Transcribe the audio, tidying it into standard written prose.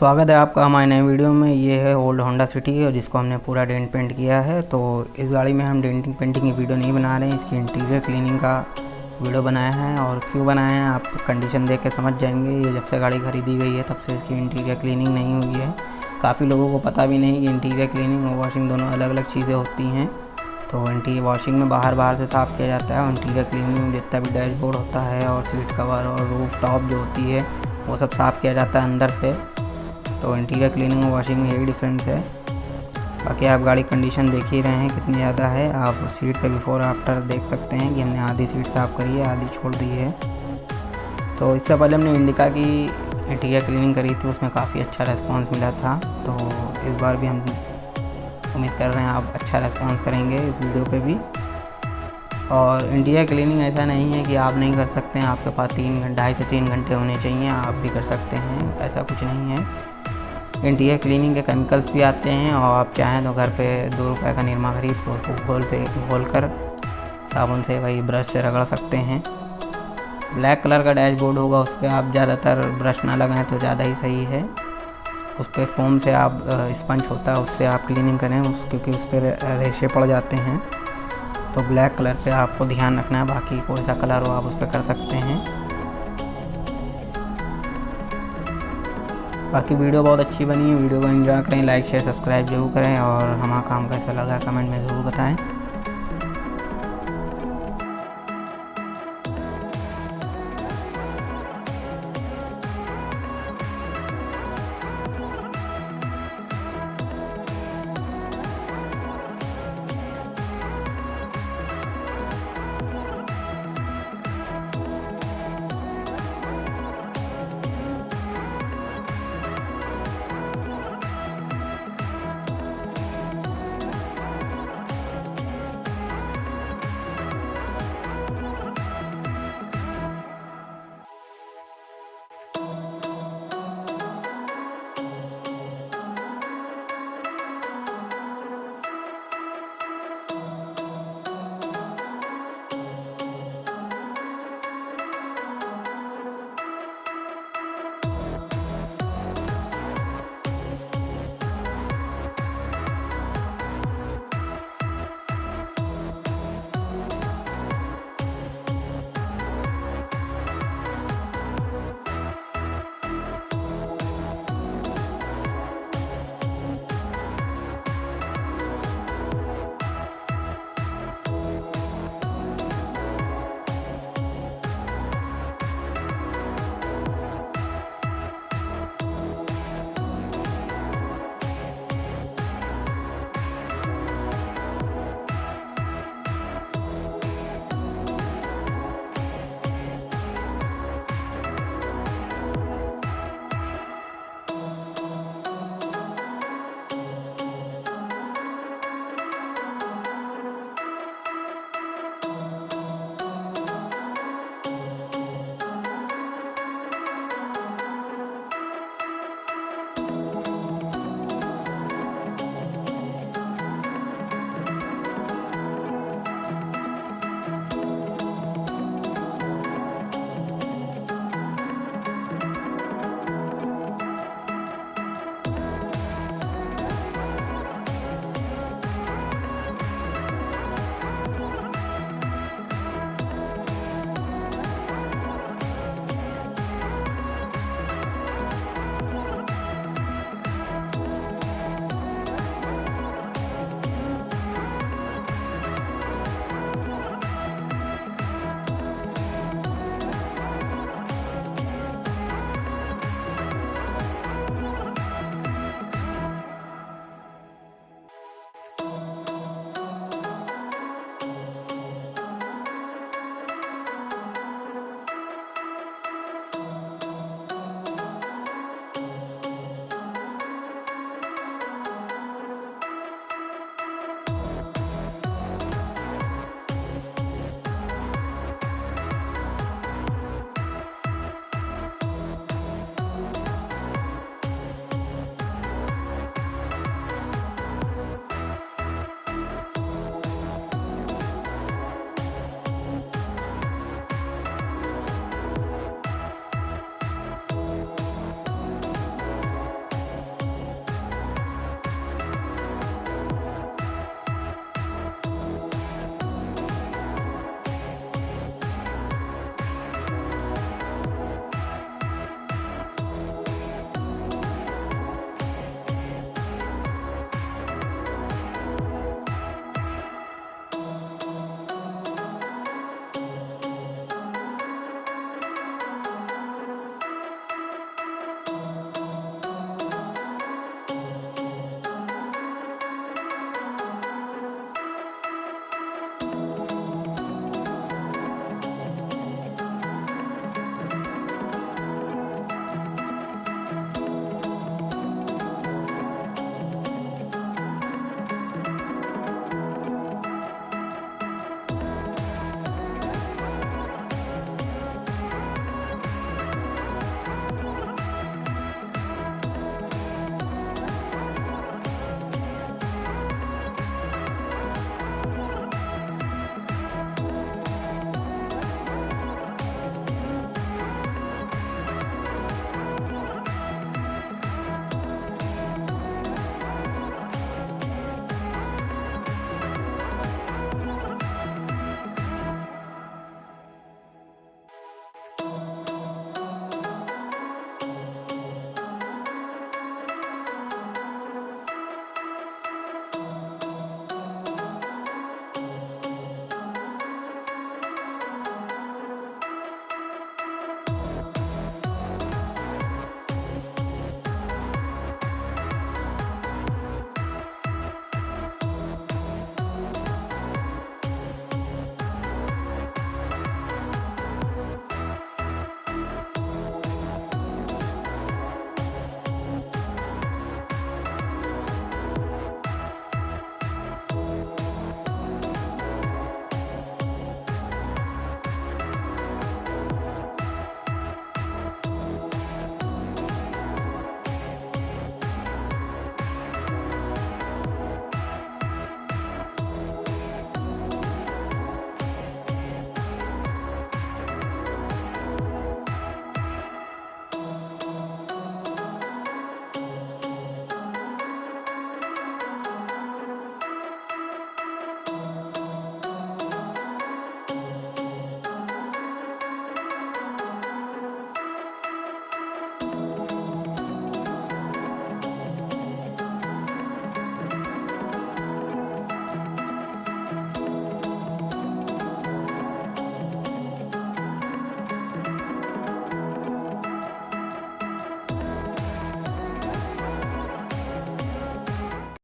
स्वागत है आपका हमारे नए वीडियो में। ये है ओल्ड होंडा सिटी और जिसको हमने पूरा डेंट पेंट किया है। तो इस गाड़ी में हम डेंटिंग पेंटिंग की वीडियो नहीं बना रहे हैं, इसकी इंटीरियर क्लीनिंग का वीडियो बनाया है। और क्यों बनाया है आप कंडीशन देख के समझ जाएंगे। ये जब से गाड़ी खरीदी गई है तब से इसकी इंटीरियर क्लीनिंग नहीं हुई है। काफ़ी लोगों को पता भी नहीं कि इंटीरियर क्लीनिंग और वॉशिंग दोनों अलग अलग चीज़ें होती हैं। तो इंटीरियर वॉशिंग में बाहर से साफ़ किया जाता है और इंटीरियर क्लीनिंग में जितना भी डैशबोर्ड होता है और सीट कवर और रूफ टॉप जो होती है वो सब साफ़ किया जाता है अंदर से। तो इंटीरियर क्लीनिंग और वॉशिंग में यही डिफरेंस है। बाकी आप गाड़ी कंडीशन देख ही रहे हैं कितनी ज़्यादा है। आप सीट पे बिफोर आफ्टर देख सकते हैं कि हमने आधी सीट साफ़ करी है, आधी छोड़ दी है। तो इससे पहले हमने इंडिका की इंटीरियर क्लीनिंग करी थी, उसमें काफ़ी अच्छा रेस्पॉन्स मिला था। तो इस बार भी हम उम्मीद कर रहे हैं आप अच्छा रेस्पॉन्स करेंगे इस वीडियो पे भी। और इंटीरियर क्लीनिंग ऐसा नहीं है कि आप नहीं कर सकते हैं, आपके पास 2.5 से 3 घंटे होने चाहिए, आप भी कर सकते हैं, ऐसा कुछ नहीं है। इंटीरियर क्लीनिंग के केमिकल्स भी आते हैं और आप चाहें तो घर पे 2 रुपये का निरमा खरीद के उसको घोल कर साबुन से वही ब्रश से रगड़ सकते हैं। ब्लैक कलर का डैशबोर्ड होगा, उस पर आप ज़्यादातर ब्रश ना लगाएं तो ज़्यादा ही सही है। उस पर फोम से आप स्पंज होता है उससे आप क्लीनिंग करें क्योंकि उस पर रेशे पड़ जाते हैं। तो ब्लैक कलर पे आपको ध्यान रखना है, बाकी कोई सा कलर हो आप उस पर कर सकते हैं। बाकी वीडियो बहुत अच्छी बनी है, वीडियो को एंजॉय करें, लाइक शेयर सब्सक्राइब जरूर करें और हमारा काम कैसा लगा कमेंट में ज़रूर बताएं।